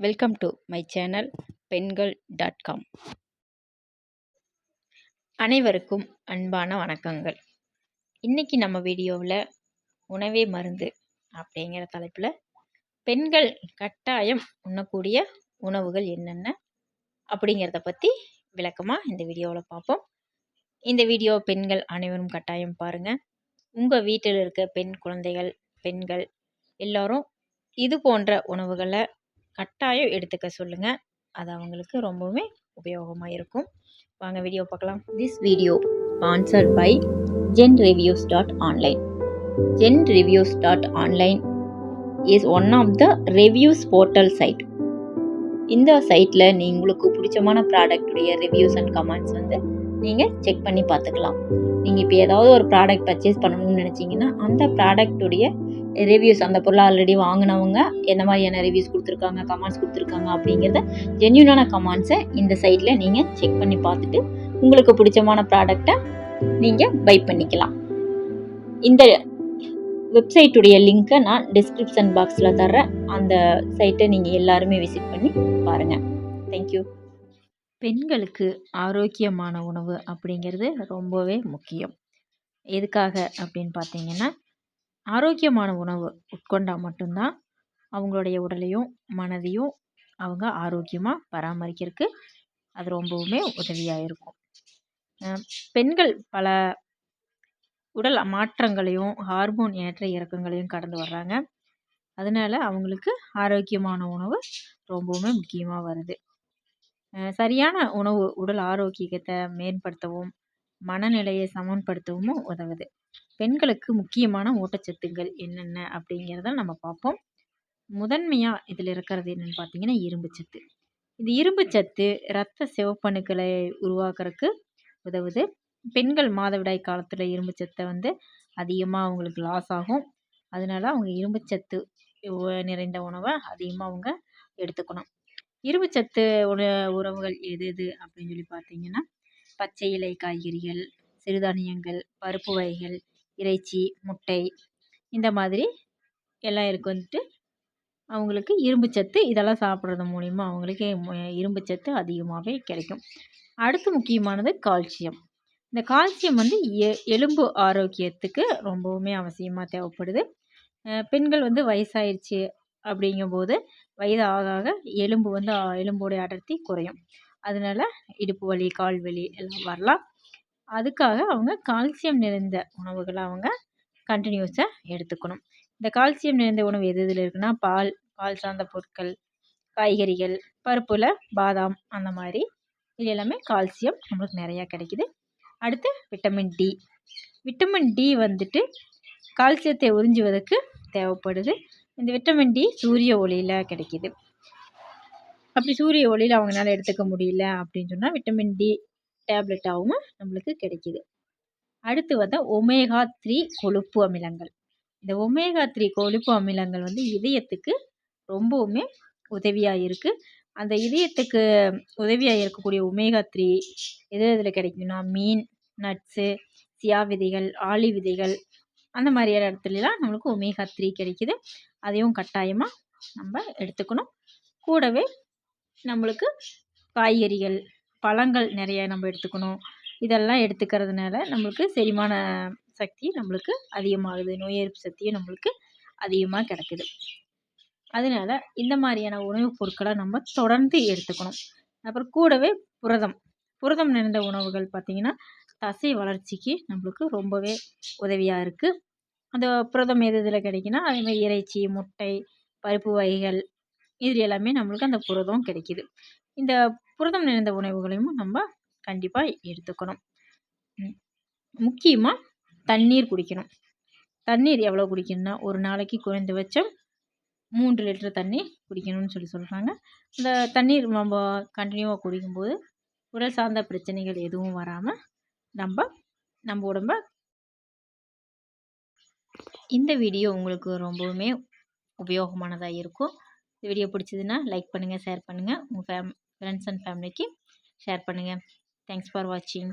Welcome to my channel பெண்கள்.com. அனைவருக்கும் அன்பான வணக்கங்கள். இன்றைக்கி நம்ம வீடியோவில் உணவே மருந்து அப்படிங்கிற தலைப்பில் பெண்கள் கட்டாயம் உண்ணக்கூடிய உணவுகள் என்னென்ன அப்படிங்கிறத பற்றி விளக்கமாக இந்த வீடியோவில் பார்ப்போம். இந்த வீடியோ பெண்கள் அனைவரும் கட்டாயம் பாருங்கள். உங்கள் வீட்டில் இருக்க பெண் குழந்தைகள், பெண்கள் எல்லோரும் இது போன்ற உணவுகளை கட்டாயம் எடுத்துக்க சொல்லுங்கள். அது அவங்களுக்கு ரொம்பவுமே உபயோகமாக இருக்கும். வாங்க வீடியோ பார்க்கலாம். This video sponsored by genreviews.online. genreviews.online is one of the reviews portal site. இந்த சைட்டில் உங்களுக்கு பிடிச்சமான ப்ராடக்டுடைய ரிவ்யூஸ் அண்ட் கமெண்ட்ஸ் நீங்கள் செக் பண்ணி பார்த்துக்கலாம். நீங்கள் இப்போ ஏதாவது ஒரு ப்ராடக்ட் பர்ச்சேஸ் பண்ணணும்னு நினச்சிங்கன்னா அந்த ப்ராடக்டுடைய ரிவ்யூஸ், அந்த பொருளை ஆல்ரெடி வாங்கினவங்க எந்த மாதிரியான ரிவ்யூஸ் கொடுத்துருக்காங்க, கமெண்ட்ஸ் கொடுத்துருக்காங்க அப்படிங்கிறத ஜென்யூனான கமெண்ட்ஸை இந்த சைட்டில் நீங்கள் செக் பண்ணி பார்த்துட்டு உங்களுக்கு பிடிச்சமான ப்ராடக்டை நீங்கள் பை பண்ணிக்கலாம். இந்த வெப்சைட்டுடைய லிங்க்கை நான் டிஸ்கிரிப்ஷன் பாக்ஸில் தர்றேன். அந்த சைட்டை நீங்கள் எல்லாருமே விசிட் பண்ணி பாருங்கள். தேங்க்யூ. பெண்களுக்கு ஆரோக்கியமான உணவு அப்படிங்கிறது ரொம்பவே முக்கியம். எதுக்காக அப்படின்னு பார்த்தீங்கன்னா, ஆரோக்கியமான உணவு உட்கொண்டால் மட்டும்தான் அவங்களுடைய உடலையும் மனதையும் அவங்க ஆரோக்கியமாக பராமரிக்கிறதுக்கு அது ரொம்பவுமே உதவியாக இருக்கும். பெண்கள் பல உடல் மாற்றங்களையும் ஹார்மோன் ஏற்ற இறக்கங்களையும் கடந்து வர்றாங்க. அதனால அவங்களுக்கு ஆரோக்கியமான உணவு ரொம்பவுமே முக்கியமாக வருது. சரியான உணவு உடல் ஆரோக்கியத்தை மேம்படுத்தவும் மனநிலையை சமன்படுத்தவும் உதவுது. பெண்களுக்கு முக்கியமான ஊட்டச்சத்துக்கள் என்னென்ன அப்படிங்கிறத நம்ம பார்ப்போம். முதன்மையாக இதில் இருக்கிறது என்னென்னு பார்த்தீங்கன்னா இரும்புச்சத்து. இது இரும்புச்சத்து இரத்த சிவப்பணுக்களை உருவாக்குறதுக்கு உதவுது. பெண்கள் மாதவிடாய் காலத்தில் இரும்புச்சத்தை அதிகமாக அவங்களுக்கு லாஸ் ஆகும். அதனால அவங்க இரும்புச்சத்து நிறைந்த உணவை அதிகமாக அவங்க எடுத்துக்கணும். இரும்புச்சத்து உணவுகள் எது அப்படின்னு சொல்லி பார்த்தீங்கன்னா, பச்சை இலை காய்கறிகள், சிறுதானியங்கள், பருப்பு வகைகள், இறைச்சி, முட்டை, இந்த மாதிரி எல்லாம் இருக்கு. அவங்களுக்கு இரும்புச்சத்து இதெல்லாம் சாப்பிட்றது மூலிமா அவங்களுக்கு இரும்புச்சத்து அதிகமாகவே கிடைக்கும். அடுத்து முக்கியமானது கால்சியம். இந்த கால்சியம் எலும்பு ஆரோக்கியத்துக்கு ரொம்பவுமே அவசியமாக தேவைப்படுது. பெண்கள் வயசாயிருச்சு அப்படிங்கும்போது வயது ஆக ஆக எலும்போடைய அடர்த்தி குறையும். அதனால இடுப்பு வலி, கால் வலி எல்லாம் வரலாம். அதுக்காக அவங்க கால்சியம் நிறைந்த உணவுகளை அவங்க கண்டினியூஸாக எடுத்துக்கணும். இந்த கால்சியம் நிறைந்த உணவு எதில் இருக்குன்னா, பால் சார்ந்த பொருட்கள், காய்கறிகள், பருப்பில் பாதாம், அந்த மாதிரி இது எல்லாமே கால்சியம் நம்மளுக்கு நிறையா கிடைக்குது. அடுத்து விட்டமின் டி. விட்டமின் டி கால்சியத்தை உறிஞ்சுவதற்கு தேவைப்படுது. இந்த விட்டமின் டி சூரிய ஒளியில் கிடைக்கிது. அப்படி சூரிய ஒளியில் அவங்களால எடுத்துக்க முடியல அப்படின்னு சொன்னால் விட்டமின் டி டேப்லெட்டாகவும் நம்மளுக்கு கிடைக்கிது. அடுத்து ஒமேகா 3 கொழுப்பு அமிலங்கள். இந்த ஒமேகா 3 கொழுப்பு அமிலங்கள் இதயத்துக்கு ரொம்பவுமே உதவியாக இருக்குது. அந்த இதயத்துக்கு உதவியாக இருக்கக்கூடிய ஒமேகா 3 இதில் கிடைக்குன்னா மீன், நட்ஸு, சியா விதைகள், ஆளி விதைகள், அந்த மாதிரியான இடத்துலலாம் நம்மளுக்கு ஒமேகா 3 கிடைக்கிது. அதையும் கட்டாயமாக நம்ம எடுத்துக்கணும். கூடவே நம்மளுக்கு காய்கறிகள், பழங்கள் நிறைய நம்ம எடுத்துக்கணும். இதெல்லாம் எடுத்துக்கிறதுனால நம்மளுக்கு செரிமான சக்தி நம்மளுக்கு அதிகமாகுது. நோய் எதிர்ப்பு சக்தியும் நம்மளுக்கு அதிகமாக கிடைக்குது. அதனால இந்த மாதிரியான உணவுப் பொருட்களை நம்ம தொடர்ந்து எடுத்துக்கணும். அப்புறம் கூடவே புரதம் நிறைந்த உணவுகள் பார்த்திங்கன்னா தசை வளர்ச்சிக்கு நம்மளுக்கு ரொம்பவே உதவியாக இருக்குது. அந்த புரதம் இதில் கிடைக்குன்னா அதேமாதிரி இறைச்சி, முட்டை, பருப்பு வகைகள், இது எல்லாமே நம்மளுக்கு அந்த புரதம் கிடைக்கிது. இந்த புரதம் நிறைந்த உணவுகளையும் நம்ம கண்டிப்பாக எடுத்துக்கணும். முக்கியமாக தண்ணீர் குடிக்கணும். தண்ணீர் எவ்வளோ குடிக்கணும்னா, ஒரு நாளைக்கு குறைந்தபட்சம் 3 லிட்டர் தண்ணி குடிக்கணும்னு சொல்கிறாங்க. இந்த தண்ணீர் நம்ம கண்டினியூவாக குடிக்கும்போது உடல் சார்ந்த பிரச்சனைகள் எதுவும் வராமல் நம்ம உடம்ப. இந்த வீடியோ உங்களுக்கு ரொம்பவுமே உபயோகமானதாக இருக்கும். இந்த வீடியோ பிடிச்சதுன்னா லைக் பண்ணுங்கள், ஷேர் பண்ணுங்கள், உங்கள் ஃப்ரெண்ட்ஸ் அண்ட் ஃபேமிலிக்கு ஷேர் பண்ணுங்கள். தேங்க்ஸ் ஃபார் வாட்சிங்.